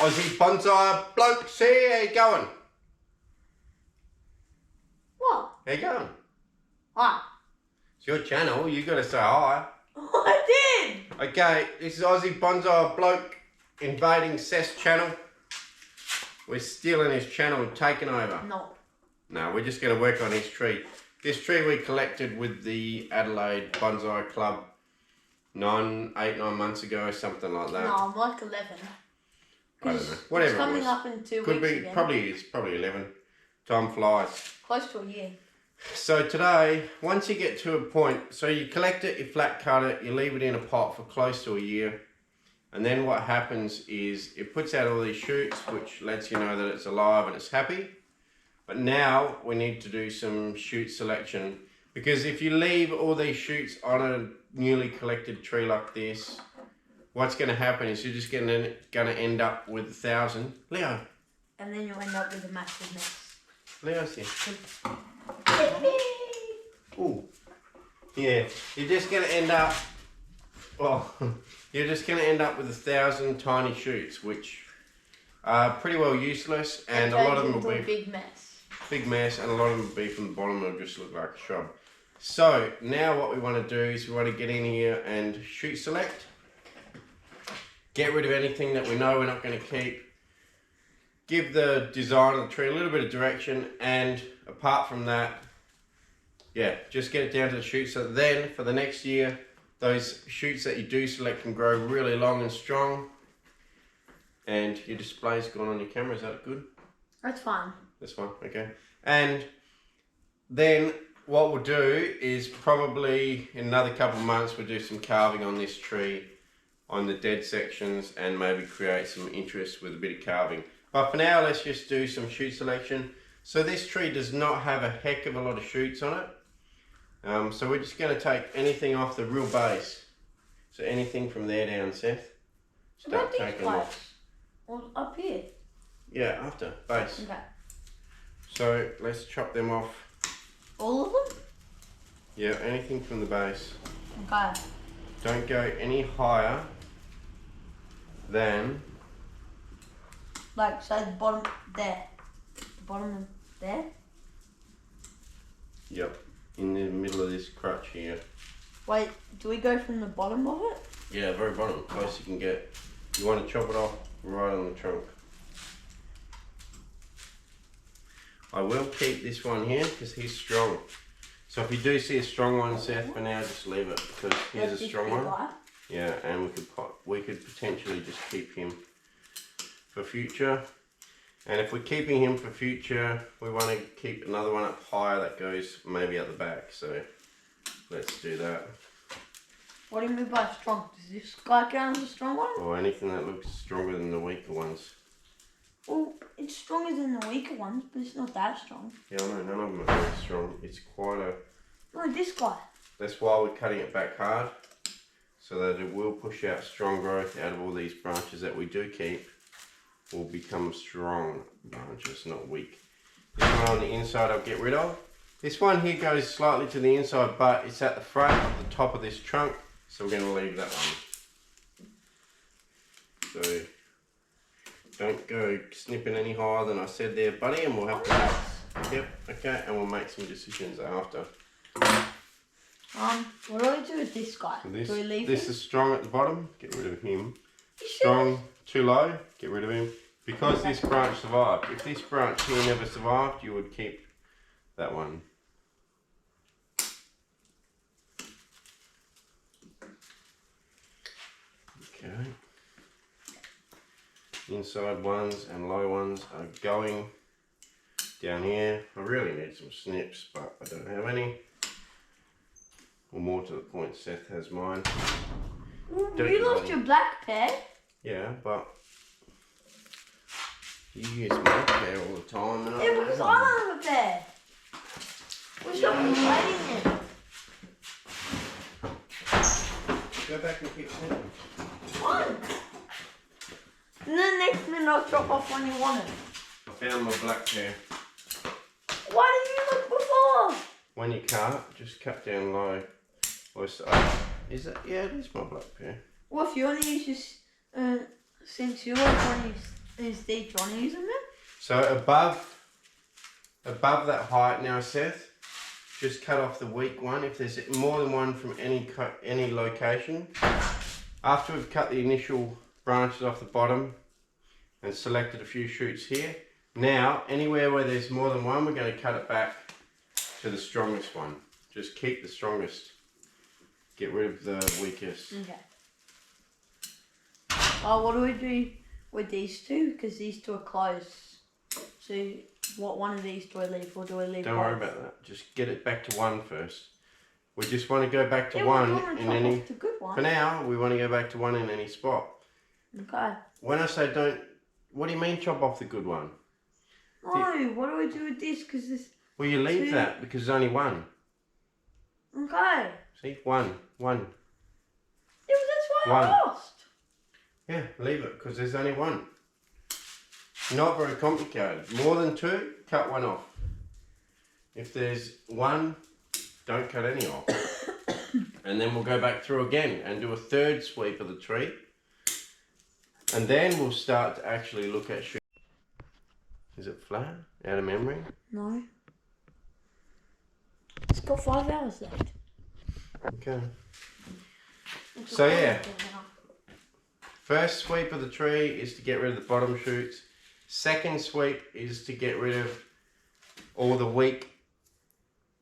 Aussie bonsai bloke. See, how you going? What? How you going? Hi. It's your channel. You got to say hi. I did. Okay, this is Aussie bonsai bloke invading Seth's channel. We're stealing his channel and taking over. No, we're just going to work on his tree. This tree we collected with the Adelaide Bonsai Club 8, 9 months ago, something like that. No, I'm like 11. I don't know. Whatever it's coming it was. up in 2 Could weeks be, again. probably 11. Time flies. Close to a year. So today, once you get to a point, so you collect it, you flat cut it, you leave it in a pot for close to a year. And then what happens is it puts out all these shoots, which lets you know that it's alive and it's happy. But now we need to do some shoot selection, because if you leave all these shoots on a newly collected tree like this, what's going to happen is you're just going to end up with 1,000. Leo. And then you'll end up with a massive mess. Leo's here. Ooh. Yeah, you're just going to end up, well, you're just going to end up with 1,000 tiny shoots, which are pretty well useless, and a lot of them will be a big mess. Big mess, and a lot of them will be from the bottom. It'll just look like a shrub. So now what we want to do is we want to get in here and shoot select. Get rid of anything that we know we're not going to keep. Give the design of the tree a little bit of direction, and apart from that, yeah, just get it down to the shoots. So then for the next year, those shoots that you do select can grow really long and strong. And your display's gone on your camera. Is that good? That's fine. That's fine, okay. And then what we'll do is probably in another couple of months we'll do some carving on this tree on the dead sections and maybe create some interest with a bit of carving. But for now, let's just do some shoot selection. So this tree does not have a heck of a lot of shoots on it. So we're just going to take anything off the real base. So anything from there down, Seth. Start taking off. Or up here? Yeah, after base. Okay. So let's chop them off. All of them? Yeah, anything from the base. Okay. Don't go any higher than... Like, say the bottom there. The bottom of there? Yep, in the middle of this crutch here. Wait, do we go from the bottom of it? Yeah, very bottom, close you can get. You want to chop it off right on the trunk. I will keep this one here because he's strong. So if you do see a strong one, Seth, for now just leave it, because here's a strong one. Light. Yeah, and we could potentially just keep him for future. And if we're keeping him for future, we want to keep another one up higher that goes maybe at the back. So let's do that. What do you mean by strong? Does this guy count as a strong one? Or anything that looks stronger than the weaker ones. Well, it's stronger than the weaker ones, but it's not that strong. Yeah, I know, none of them are very strong. It's quite a... No, this guy. That's why we're cutting it back hard, so that it will push out strong growth out of all these branches that we do keep. Will become strong branches, not weak. This one on the inside I'll get rid of. This one here goes slightly to the inside, but it's at the front of the top of this trunk, so we're going to leave that one. So don't go snipping any higher than I said there, buddy, and we'll have to... Yep, okay, and we'll make some decisions after. What do we do with this guy? So this, do we leave this him? is strong at the bottom, get rid of him. You sure? Strong, too low, get rid of him. Because this branch survived. If this branch here never survived, you would keep that one. Okay. Inside ones and low ones are going down here. I really need some snips, but I don't have any. Or more to the point, Seth has mine. You lost your black pair. Yeah, but you use my pair all the time. And Yeah, because I don't have a pair. We're still playing it. Go back and keep snipping. One. And then next minute I'll drop off when you want it. I found my black pair. Why didn't you look before? When you cut, just cut down low. Is that? Yeah, it is my black pair. Well, if you want to use this, since you want to use Is the Johnny's in it? So above that height now, Seth, just cut off the weak one. If there's more than one from any location, after we've cut the initial branches off the bottom and selected a few shoots here, now anywhere where there's more than one, we're going to cut it back to the strongest one. Just keep the strongest. Get rid of the weakest. Okay. Oh, what do we do with these two? Because these two are close. So, what one of these do I leave, or do I leave Don't both? worry about that. Just get it back to one first. We just want to go back to Yeah, one we don't in want to any. chop off the good one. For now, we want to go back to one in any spot. Okay. When I say don't, what do you mean chop off the good one? No, what do I do with this? Because this. Well, you leave Two. that because there's only one. Okay. See, one. Yeah, but that's why One. I lost. Yeah, leave it because there's only one. Not very complicated. More than two, cut one off. If there's one, don't cut any off. And then we'll go back through again and do a third sweep of the tree. And then we'll start to actually look at shooting. Is it flat? Out of memory? No. It's got 5 hours left. Okay. So yeah. First sweep of the tree is to get rid of the bottom shoots. Second sweep is to get rid of all the weak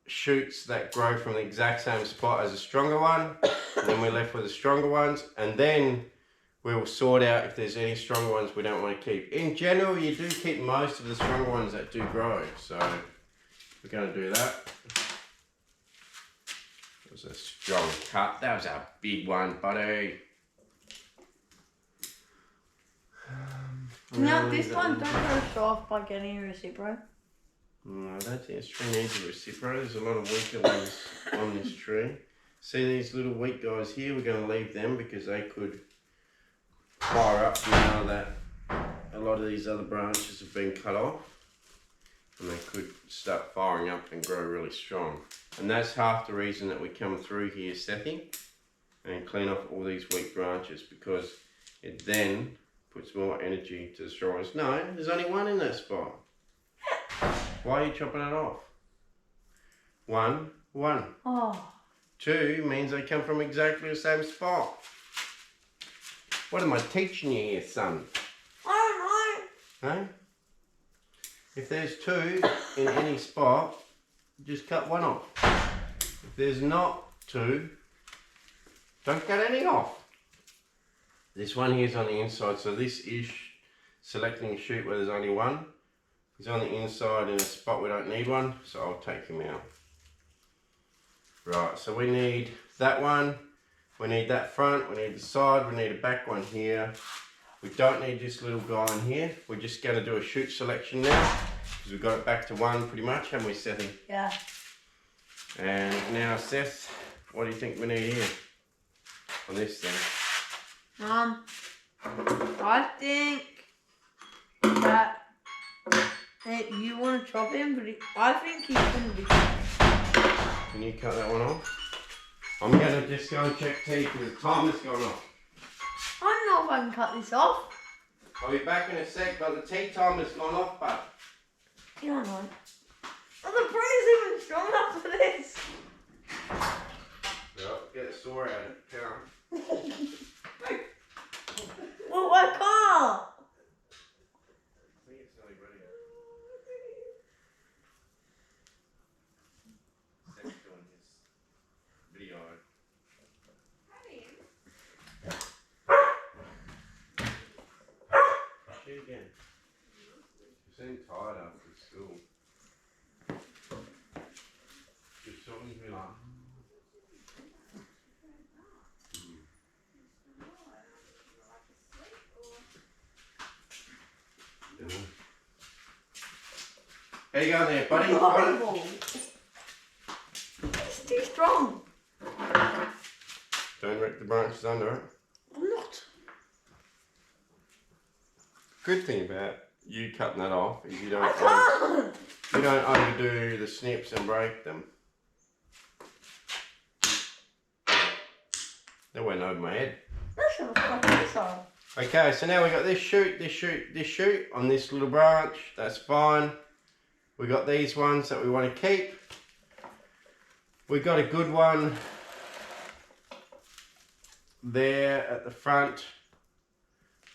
shoots that grow from the exact same spot as a stronger one. And then we're left with the stronger ones. And then we will sort out if there's any stronger ones we don't want to keep. In general, you do keep most of the stronger ones that do grow. So we're going to do that. That was a strong cut. That was a big one, buddy. Now this time, don't go show off by getting a receipt, bro. No, I don't think this tree needs a reciprocator. There's a lot of weaker ones on this tree. See these little weak guys here? We're going to leave them because they could fire up now that a lot of these other branches have been cut off. And they could start firing up and grow really strong. And that's half the reason that we come through here, Sethy, and clean off all these weak branches, because it then puts more energy to the strong ones. No, there's only one in that spot. Why are you chopping it off? One. Oh. Two means they come from exactly the same spot. What am I teaching you here, son? I don't know. Hey? If there's two in any spot, just cut one off. If there's not two, don't cut any off. This one here is on the inside, so this is selecting a shoot where there's only one. He's on the inside in a spot we don't need one, so I'll take him out. Right, so we need that one, we need that front, we need the side, we need a back one here. We don't need this little guy in here. We're just going to do a shoot selection now, because we've got it back to one pretty much, haven't we, Sethy? Yeah. And now, Seth, what do you think we need here on this thing? I think that you want to chop him, but I think he's going to be. Can you cut that one off? I'm going to just go and check tea because the timer's gone off. I don't know if I can cut this off. I'll be back in a sec, but the tea timer's gone off, bud. You don't know. Oh, the brain's even strong enough for this. Well, get the saw out of it. Come on. Well, I can't. I think it's nearly ready. Seth's doing his video. Shoot again. You seem tired after school. Just talking to me like. How you going there, buddy? Horrible. It's too strong. Don't wreck the branches under it. I'm not. Good thing about you cutting that off is you don't I can't. overdo the snips and break them. They went over my head. That should have cut this off. Okay, so now we got this shoot, this shoot, this shoot on this little branch. That's fine. We got these ones that we want to keep. We got a good one there at the front.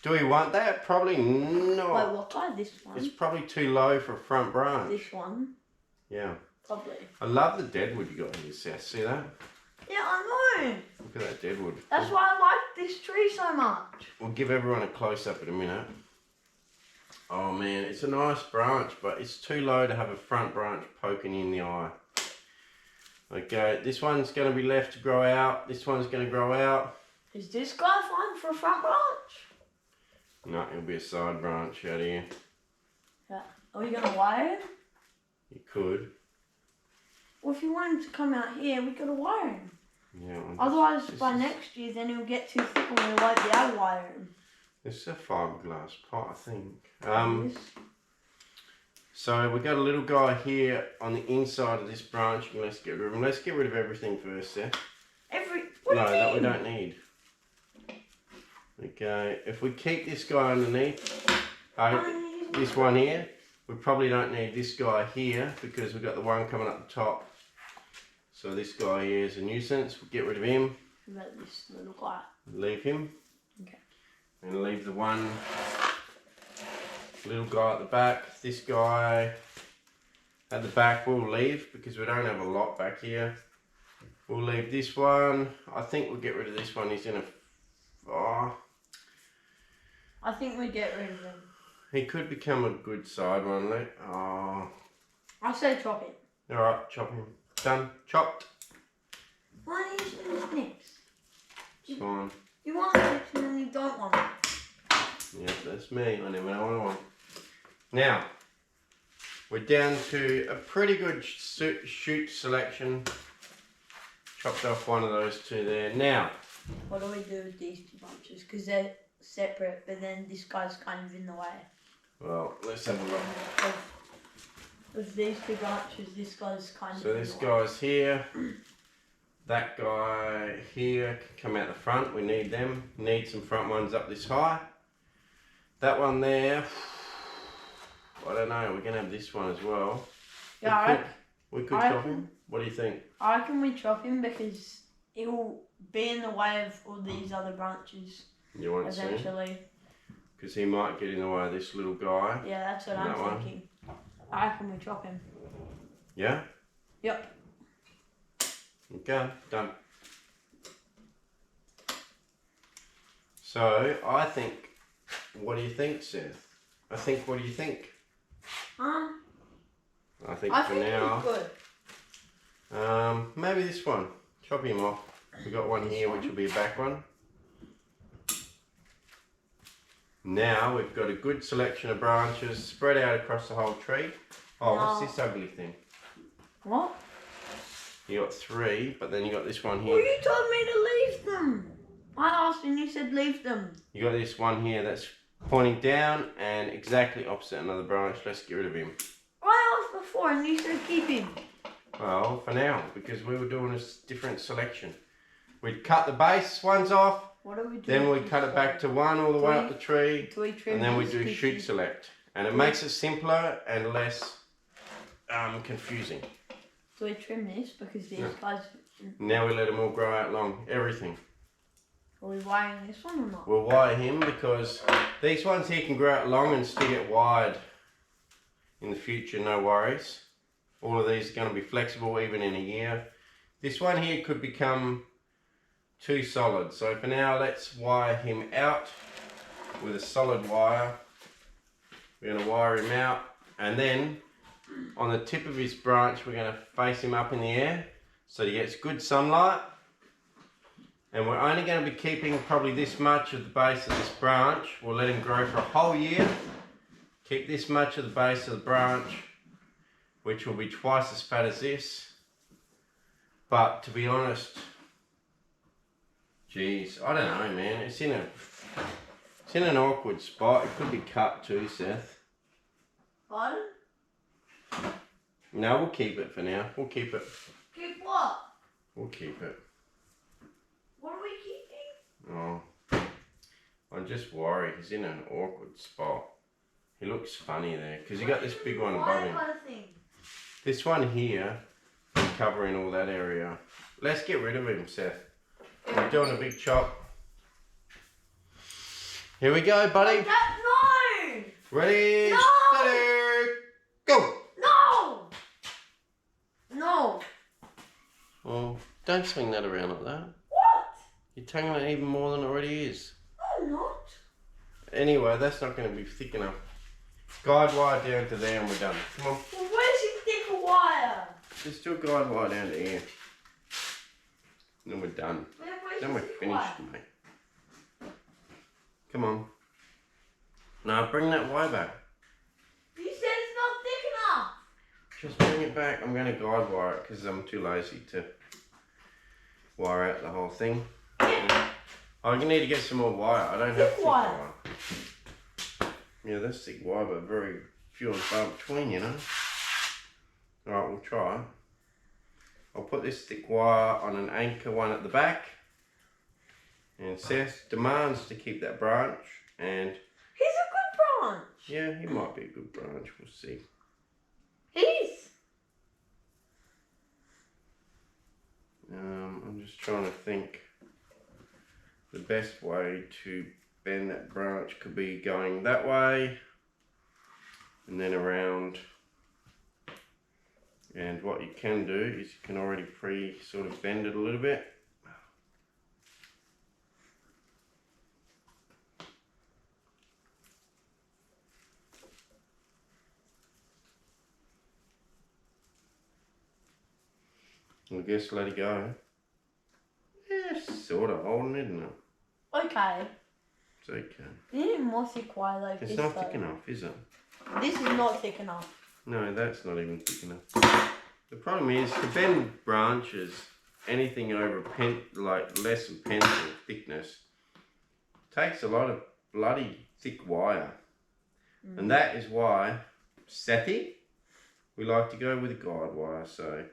Do we want that? Probably not. Wait, what kind? This one? It's probably too low for a front branch. This one? Yeah. Probably. I love the deadwood you got here, Seth. See that? Yeah, I know. Look at that deadwood. That's why I like this tree so much. We'll give everyone a close-up in a minute. Oh man, it's a nice branch, but it's too low to have a front branch poking you in the eye. Okay, this one's going to be left to grow out. This one's going to grow out. Is this guy fine for a front branch? No, it'll be a side branch out here. Yeah. Are we going to wire him? You could. Well, if you want him to come out here, we got to wire him. Yeah. Otherwise, by next year, then he'll get too thick and we won't be able to wire him. This is a fiberglass pot, I think. So we got a little guy here on the inside of this branch. And let's get rid of him. Let's get rid of everything first, Seth. What No, do you that we mean? don't need. Okay, if we keep this guy underneath, this one here, we probably don't need this guy here because we've got the one coming up the top. So this guy here is a nuisance. We'll get rid of him. What about this little guy? Leave him. Okay. And leave the one little guy at the back. This guy at the back we'll leave because we don't have a lot back here. We'll leave this one. I think we'll get rid of this one. He's in a... Oh, I think we get rid of him. he could become a good side one. Oh. I say chop it. Alright, chop him. Done. Chopped. Why are you doing this next? It's fine. You want it and then you don't want it. Yeah, that's me. I never know what I want. Now, we're down to a pretty good shoot selection. Chopped off one of those two there. Now, what do we do with these two bunches? Because they're separate, but then this guy's kind of in the way. well, let's have a look. With these two branches, this guy's kind of So in this the way. guy's here. That guy here can come out the front. We need them. Need some front ones up this high. That one there, I don't know. We're going to have this one as well. Yeah, we could chop him. What do you think? I reckon we chop him because it will be in the way of all these other branches You want to see? eventually. Because he might get in the way of this little guy. Yeah, that's what That I'm one? thinking. I reckon we chop him. Yeah? Yep. Okay, done. So, I think, what do you think, Seth? What do you think? I think I for think now, he's good. maybe this one. Chop him off. We got one here, which will be a back one. Now we've got a good selection of branches spread out across the whole tree. Oh, what's this ugly thing? What? You got three, but then you got this one here. Well, you told me to leave them. I asked and you said leave them. You got this one here that's pointing down and exactly opposite another branch. Let's get rid of him. I asked before and you said keep him. Well, for now, because we were doing a different selection. We'd cut the base ones off, What do we do? then we'd cut it back to one all the way up the tree, Do we trim and then we this? do shoot select. And it makes it simpler and less confusing. Do we trim this because these No. guys? Now we let them all grow out long, everything. Are we wiring this one or not? We'll wire him because these ones here can grow out long and still get wide in the future, no worries. All of these are going to be flexible even in a year. This one here could become too solid. So for now, let's wire him out with a solid wire. We're going to wire him out, and then on the tip of his branch, we're going to face him up in the air so he gets good sunlight. And we're only going to be keeping probably this much of the base of this branch. We'll let him grow for a whole year. Keep this much of the base of the branch, which will be twice as fat as this. But to be honest, geez, I don't know, man. It's in an awkward spot. It could be cut too, Seth. Pardon? No, we'll keep it for now. We'll keep it. Keep what? We'll keep it. What are we keeping? Oh, I'm just worry. He's in an awkward spot. He looks funny there because you got this big one above him. Kind of thing. This one here is covering all that area. Let's get rid of him, Seth. We're doing a big chop. Here we go, buddy. No! Ready, No! steady, go! No! No! Oh, don't swing that around like that. What? You're tangling it even more than it already is. No, I'm not. Anyway, that's not going to be thick enough. Guide wire down to there and we're done. Come on. Well, where's your thicker wire? Just do a guide wire down to here. And then we're done. Where's Then your we're thicker finished, wire? mate. Come on. Now bring that wire back. You said it's not thick enough. Just bring it back. I'm going to guide wire it because I'm too lazy to wire out the whole thing. Yeah. Oh, you need to get some more wire. I don't have thick wire. wire. Yeah, that's thick wire, but very few and far between, you know. Alright, we'll try. I'll put this thick wire on an anchor one at the back. And Seth demands to keep that branch. And He's a good branch. yeah, he might be a good branch. We'll see. He's. I'm just trying to think. The best way to bend that branch could be going that way and then around. And what you can do is you can already sort of bend it a little bit. I guess let it go. Yeah, sort of holding it, isn't it? Okay. It's okay. You need more thick wire like It's this. not though. thick enough, is it? This is not thick enough. No, that's not even thick enough. The problem is to bend branches, anything over like less than pencil thickness, takes a lot of bloody thick wire. And that is why, Sethy, we like to go with a guide wire. So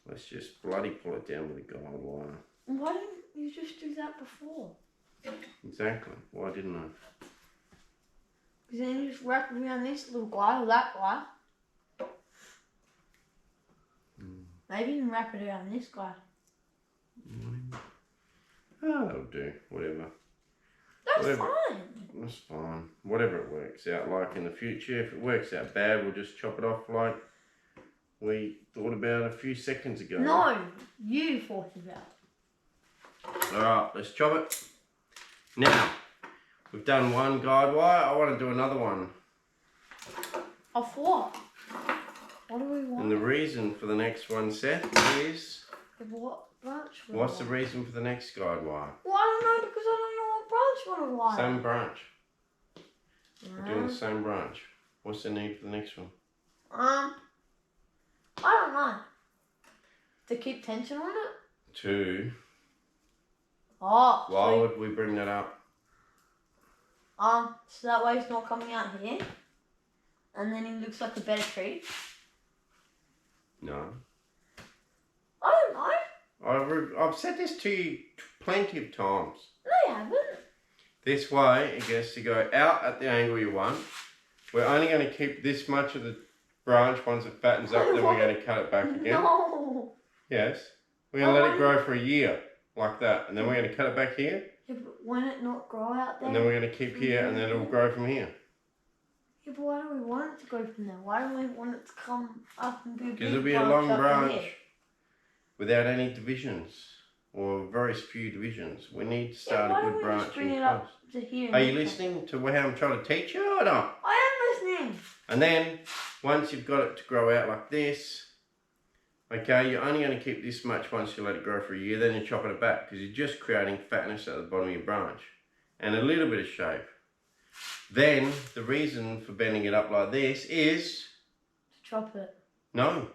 let's just bloody pull it down with a guide wire. Why didn't you just do that before? Exactly. Why didn't I? Because then you just wrap it around this little guy or that guy. Maybe you can wrap it around this guy. Oh, that'll do. Whatever. That's Whatever. fine. That's fine. Whatever it works out like in the future. If it works out bad, we'll just chop it off like we thought about a few seconds ago. No, you thought about it. Alright, let's chop it. Now, we've done one guide wire. I want to do another one. Of what? What do we want? And the reason for the next one, Seth, is... What branch? What's the reason for the next guide wire? Well, I don't know because I don't know what branch we want to wire. Same branch. We're doing the same branch. What's the need for the next one? I don't know. To keep tension on it? Two. Oh. Why so, would we bring that up? so that way it's not coming out here. And then it looks like a better tree. No. I don't know. I've said this to you plenty of times. No, you haven't. This way, it gets to go out at the angle you want. We're only going to keep this much of the branch once it fattens up, then we're going to cut it back again. No. Yes. We're going to let it grow for a year, like that. And then we're going to cut it back here. Yeah, but why it not grow out there? And then we're going to keep here, and then it'll grow from here. Yeah, but why do we want it to go from there? Why don't we want it to come up and be a big Because it'll be a branch long up in branch here? without any divisions, or very few divisions. We need to start why a don't good we branch just bring in it close. up to here? Are and you then- listening to how I'm trying to teach you or not? I am listening. And then, once you've got it to grow out like this, okay, you're only going to keep this much once you let it grow for a year, then you're chopping it back, because you're just creating fatness at the bottom of your branch, and a little bit of shape. Then, the reason for bending it up like this is... To chop it. No.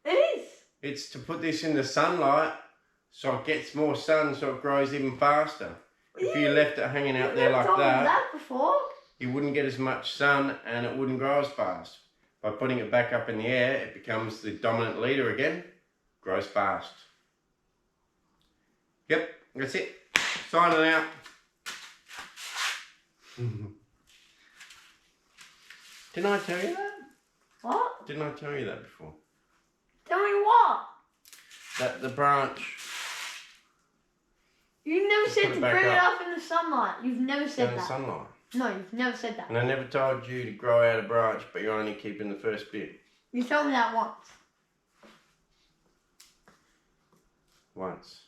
It is. It's to put this in the sunlight, so it gets more sun, so it grows even faster. If you left it hanging out there like that, before. you wouldn't get as much sun and it wouldn't grow as fast. By putting it back up in the air, it becomes the dominant leader again, grows fast. Yep, that's it. Signing out. Didn't I tell you that? What? Didn't I tell you that before? Tell me what? That the branch. You never Just said put to it back bring it up. up in the sunlight. You've never In said the that. sunlight. No, you've never said that. And I never told you to grow out a branch, but you're only keeping the first bit. You told me that once. Once.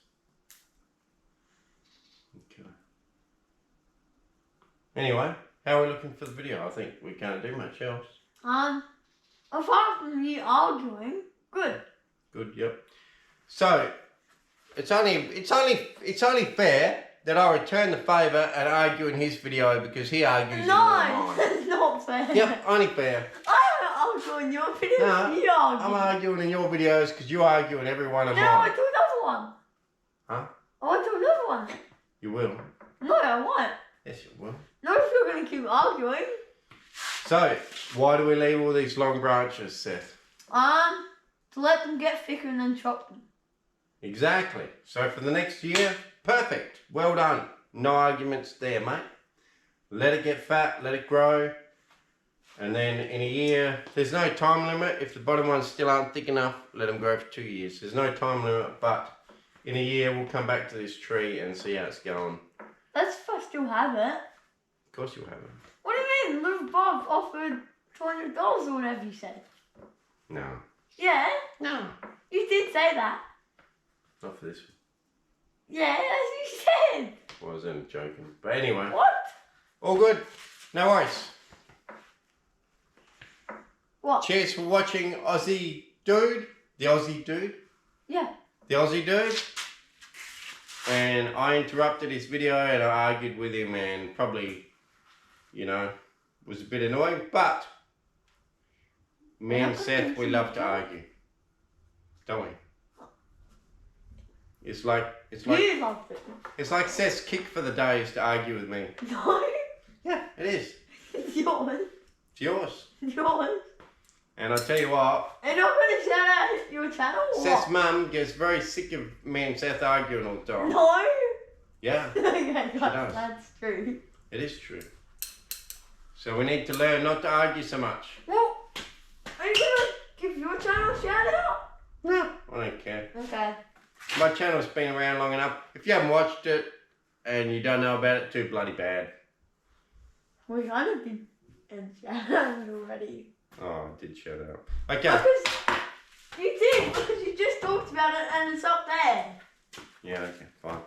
Okay. Anyway, how are we looking for the video? I think we can't do much else. Apart from you arguing, good. Good, yep. So, it's only fair that I return the favour and argue in his video because he argues in mine. That's not fair. Yep, only fair. I don't argue in your videos. No, You argue. I'm arguing in your videos because you argue in every one of No, I mine. do another one. Huh? I want to do another one. You will. No, I won't. Yes, you will. No, if you're going to keep arguing. So, why do we leave all these long branches, Seth? To let them get thicker and then chop them. Exactly. So for the next year, perfect. Well done. No arguments there, mate. Let it get fat, let it grow. And then in a year, there's no time limit. If the bottom ones still aren't thick enough, let them grow for 2 years. There's no time limit, but in a year, we'll come back to this tree and see how it's going. That's if I still have it. Of course you'll have it. What do you mean? Little Bob offered $200 or whatever you said. No. Yeah? No. You did say that. Not for this one. Yeah, as you said. Well, I was only joking. But anyway. What? All good. No worries. What? Cheers for watching Aussie Dude. The Aussie Dude. Yeah. The Aussie Dude. And I interrupted his video and I argued with him and probably, you know, was a bit annoying. But me and Seth, we love to argue. Don't we? It's like You loved it. it's like Seth's kick for the day is to argue with me. No. Yeah, it is. It's yours. It's yours. Yours. And I tell you what, Are you not going to shout out your channel or Seth's what? mum gets very sick of me and Seth arguing all the time. No. Yeah, Okay, does. that's true. it is true. So we need to learn not to argue so much. Well, are you going to give your channel a shout out? No, I don't care. Okay. My channel's been around long enough. If you haven't watched it and you don't know about it, too bloody bad. We kind of did a shout out already. Oh, I did shut up. Okay. Because you did, because you just talked about it and it's up there. Yeah, okay, fine.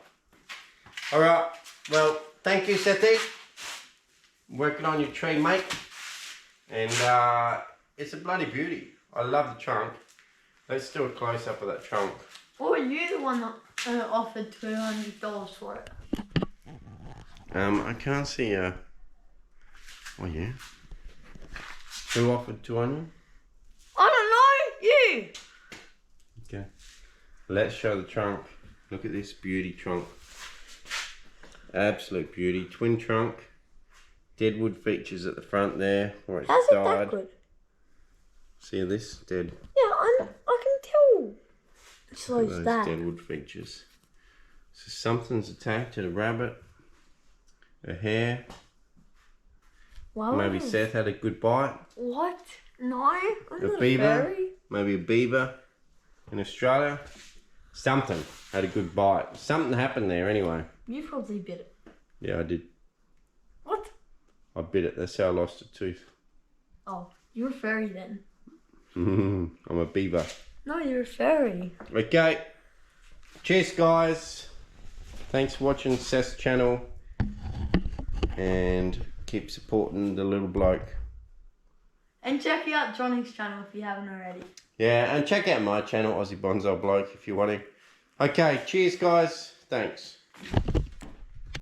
Alright, well, thank you, Sethi. Working on your tree, mate. And it's a bloody beauty. I love the trunk. Let's do a close-up of that trunk. Or were you the one that offered $200 for it? I can't see, oh yeah. Who offered 200? I don't know, you! Okay. Let's show the trunk. Look at this beauty trunk. Absolute beauty. Twin trunk. Deadwood features at the front there where it's How's it died. that good? See this? Dead. Yeah, I can tell. So Look is at those that. deadwood features. So something's attacked to the rabbit. A hare. Wow. Maybe Seth had a good bite. What? No, I'm A not beaver. fairy. Maybe a beaver in Australia. Something had a good bite. Something happened there anyway. You probably bit it. Yeah, I did. What? I bit it. That's how I lost a tooth. Oh, you're a fairy then. I'm a beaver. No, you're a fairy. Okay. Cheers, guys. Thanks for watching Seth's channel. And keep supporting the little bloke. And check out Johnny's channel if you haven't already. Yeah, and check out my channel, Aussie Bonsai Bloke, if you want to. Okay, cheers, guys. Thanks.